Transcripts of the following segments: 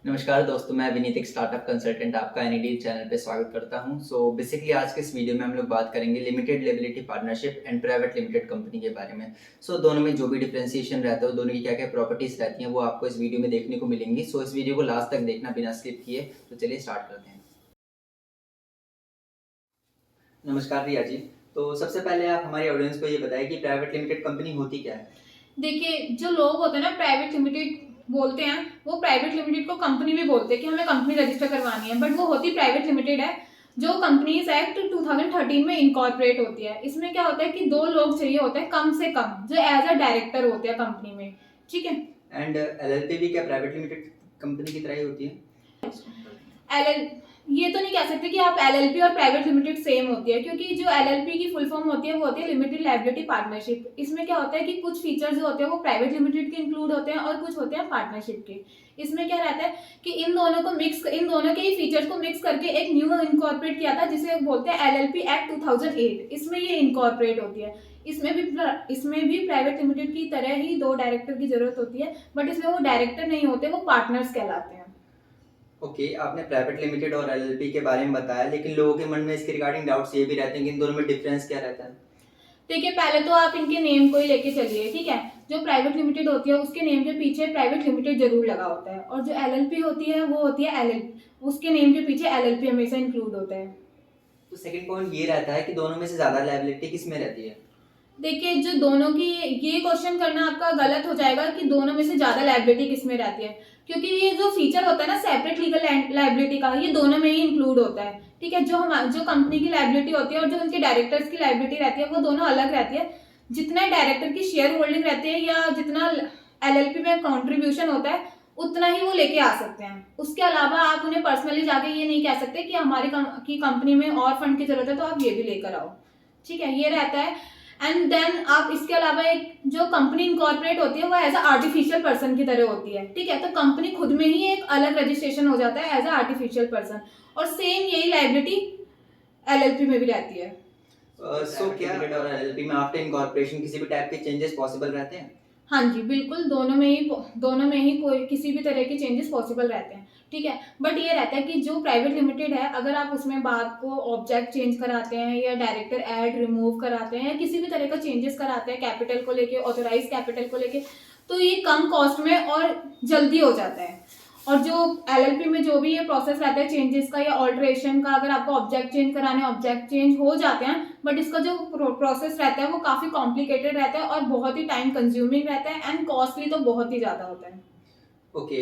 नमस्कार दोस्तों, मैं विनीत एक स्टार्टअप कंसल्टेंट आपका एनईडी चैनल पे स्वागत करता हूं। बेसिकली आज के इस वीडियो में हम लोग बात करेंगे limited liability partnership and private limited company के बारे में। दोनों में जो भी डिफरेंशिएशन रहता है, दोनों की क्या क्या प्रॉपर्टीज रहती हैं, वो आपको इस वीडियो में देखने को मिलेंगी। इस वीडियो को लास्ट तक देखना बिना स्किप किए। तो चलिए स्टार्ट करते हैं। नमस्कार रिया जी। तो सबसे पहले आप हमारी ऑडियंस को ये बताएं कि प्राइवेट लिमिटेड कंपनी होती क्या है। देखिए, जो लोग होते हैं ना प्राइवेट लिमिटेड बोलते हैं, वो प्राइवेट लिमिटेड को कंपनी भी बोलते हैं कि हमें कंपनी रजिस्टर करवानी है, बट वो होती प्राइवेट लिमिटेड है जो कंपनीज एक्ट 2013 में इनकॉर्पोरेट होती है। इसमें क्या होता है कि 2 लोग चाहिए होते हैं कम से कम, जो एज अ डायरेक्टर होते हैं कंपनी में। ठीक है। एंड एलएलपी भी क्या प्राइवेट लिमिटेड कंपनी की तरह ही होती है? एल ये तो नहीं कह सकते कि आप एलएलपी और प्राइवेट लिमिटेड सेम होती है, क्योंकि जो एलएलपी की फुल फॉर्म होती है वो होती है लिमिटेड लायबिलिटी पार्टनरशिप। इसमें क्या होता है कि कुछ फीचर्स जो होते हैं वो प्राइवेट लिमिटेड के इंक्लूड होते हैं और कुछ होते हैं पार्टनरशिप के। इसमें क्या रहता है कि इन दोनों के ही फीचर्स को मिक्स करके एक न्यू इनकॉर्पोरेट किया था, जिसे बोलते हैं एलएलपी एक्ट 2008। इसमें ये इनकॉर्पोरेट होती है। इसमें भी प्राइवेट लिमिटेड की तरह ही 2 डायरेक्टर की जरूरत होती है, बट इसमें वो डायरेक्टर नहीं होते, वो पार्टनर्स कहलाते हैं। ओके, आपने प्राइवेट लिमिटेड और एलएलपी के बारे में बताया, लेकिन लोगों के मन में इसके रिगार्डिंग डाउट्स ये भी रहते हैं कि इन दोनों में डिफरेंस क्या रहता है। देखिए, पहले तो आप इनके नेम को ही लेके चलिए। ठीक है। जो प्राइवेट लिमिटेड होती है उसके नेम के पीछे प्राइवेट लिमिटेड जरूर लगा होता है, और जो एलएलपी होती है वो होती है एलएलपी, उसके नेम के पीछे एलएलपी हमेशा इंक्लूड होता है। तो सेकंड पॉइंट ये रहता है कि दोनों में से ज्यादा लायबिलिटी किस में रहती है। देखिए, जो दोनों की, ये क्वेश्चन करना आपका गलत हो जाएगा कि दोनों में से ज्यादा लायबिलिटी किस में रहती है, क्योंकि ये जो फीचर होता है ना सेपरेट लीगल लायबिलिटी का, ये दोनों में ही इंक्लूड होता है। ठीक है। जो कंपनी की लायबिलिटी होती है और जो उनके डायरेक्टर्स की लायबिलिटी रहती है वो दोनों अलग रहती है। जितना डायरेक्टर की शेयर होल्डिंग रहती है या जितना एलएलपी में कंट्रीब्यूशन होता है, उतना ही वो लेके आ सकते हैं। उसके अलावा आप उन्हें पर्सनली जाके ये नहीं कह सकते कि हमारी कंपनी में और फंड की जरूरत है तो आप ये भी लेकर आओ। ठीक है, ये रहता है। एंड देन आप इसके अलावा एक जो कंपनी इनकॉर्पोरेट होती है वो एज अ आर्टिफिशियल पर्सन की तरह होती है। ठीक है। तो कंपनी खुद में ही एक अलग रजिस्ट्रेशन हो जाता है एज अ आर्टिफिशियल पर्सन, और सेम यही लायबिलिटी एलएलपी में भी रहती है। क्या और एलएलपी में आफ्टर इनकॉर्पोरेशन किसी भी टाइप के चेंजेस पॉसिबल रहते हैं? हाँ जी, बिल्कुल, दोनों में ही कोई किसी भी तरह के चेंजेस पॉसिबल रहते हैं। ठीक है। बट ये रहता है कि जो प्राइवेट लिमिटेड है, अगर आप उसमें बात को ऑब्जेक्ट चेंज कराते हैं या डायरेक्टर ऐड रिमूव कराते हैं या किसी भी तरह का चेंजेस कराते हैं कैपिटल को लेके, ऑथराइज कैपिटल को लेके, तो ये कम कॉस्ट में और जल्दी हो जाता है। और जो एलएलपी में जो भी ये प्रोसेस रहता है चेंजेस का या ऑल्टरेशन का, अगर आपको ऑब्जेक्ट चेंज कराने, ऑब्जेक्ट चेंज हो जाते हैं, बट इसका जो प्रोसेस रहता है वो काफी कॉम्प्लिकेटेड रहता है और बहुत ही टाइम कंज्यूमिंग रहता है एंड कॉस्टली तो बहुत ही ज्यादा होता है। ओके,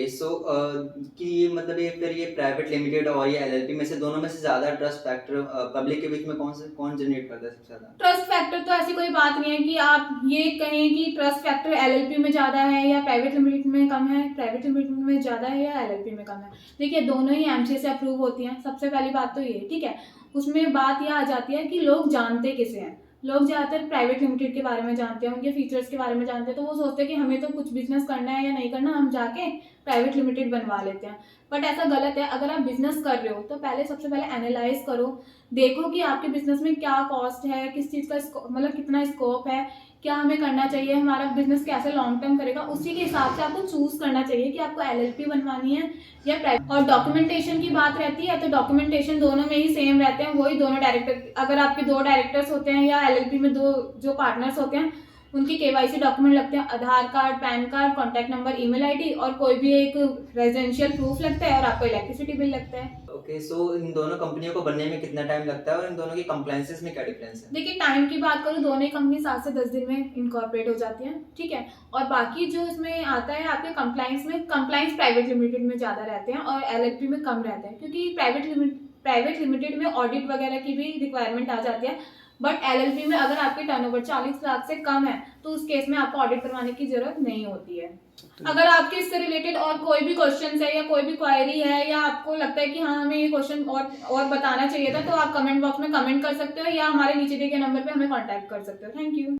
कि मतलब ये फिर ये प्राइवेट लिमिटेड और ये एलएलपी में से दोनों में से ज्यादा ट्रस्ट फैक्टर पब्लिक के बीच में कौन जनरेट करता है सबसे ज्यादा? ट्रस्ट फैक्टर तो ऐसी कोई बात नहीं है कि आप ये कहें कि ट्रस्ट फैक्टर एलएलपी में ज्यादा है या प्राइवेट लिमिटेड में कम है, प्राइवेट लिमिटेड में ज्यादा है या एलएलपी में कम है। देखिए, दोनों ही एमसीए से अप्रूव होती हैं, सबसे पहली बात तो ये। ठीक है। उसमें बात यह आ जाती है कि लोग जानते किसे हैं। लोग ज्यादातर प्राइवेट लिमिटेड के बारे में जानते हैं, उनके फीचर्स के बारे में जानते हैं, तो वो सोचते हैं कि हमें तो कुछ बिजनेस करना है या नहीं करना, हम जाके प्राइवेट लिमिटेड बनवा लेते हैं। बट ऐसा गलत है। अगर आप बिजनेस कर रहे हो तो सबसे पहले एनालाइज करो, देखो कि आपके बिजनेस में क्या कॉस्ट है, किस चीज़ का मतलब कितना स्कोप है, क्या हमें करना चाहिए, हमारा बिजनेस कैसे लॉन्ग टर्म करेगा, उसी के हिसाब से आपको चूज करना चाहिए कि आपको एलएलपी बनवानी है या प्राइवेट। और डॉक्यूमेंटेशन की बात रहती है तो डॉक्यूमेंटेशन दोनों में ही सेम रहते हैं, वही दोनों डायरेक्टर, अगर आपके 2 डायरेक्टर्स होते हैं या एलएलपी में 2 जो पार्टनर्स होते हैं, उनकी केवाईसी डॉक्यूमेंट लगते हैं, Aadhaar card, PAN card, contact number, email ID, और कोई भी एक रेजिडेंशियल प्रूफ लगता है, और आपको इलेक्ट्रिसिटी बिल लगता है। ओके, इन दोनों कंपनियों को बनने में कितना टाइम लगता है और इन दोनों की कंप्लायंसेस में क्या डिफरेंस है? देखिए, टाइम की बात करूँ, दोनों ही कंपनी 7 से 10 दिन में इनकॉर्पोरेट हो जाती है। ठीक है। और बाकी जो इसमें आता है आपके कंप्लायंस प्राइवेट लिमिटेड में ज़्यादा रहते हैं और एलएलपी में कम रहते हैं, क्योंकि प्राइवेट लिमिटेड में ऑडिट वगैरह की भी रिक्वायरमेंट आ जाती है। बट एलएलपी में अगर आपके टर्नओवर 40 लाख से कम है तो उस केस में आपको ऑडिट करवाने की जरूरत नहीं होती है। अगर आपके इससे रिलेटेड और कोई भी क्वेश्चन है या कोई भी क्वायरी है, या आपको लगता है कि हाँ हमें ये क्वेश्चन और बताना चाहिए था, तो आप कमेंट बॉक्स में कमेंट कर सकते हो या हमारे नीचे दिए गए नंबर पे हमें कांटेक्ट कर सकते हो। Thank you.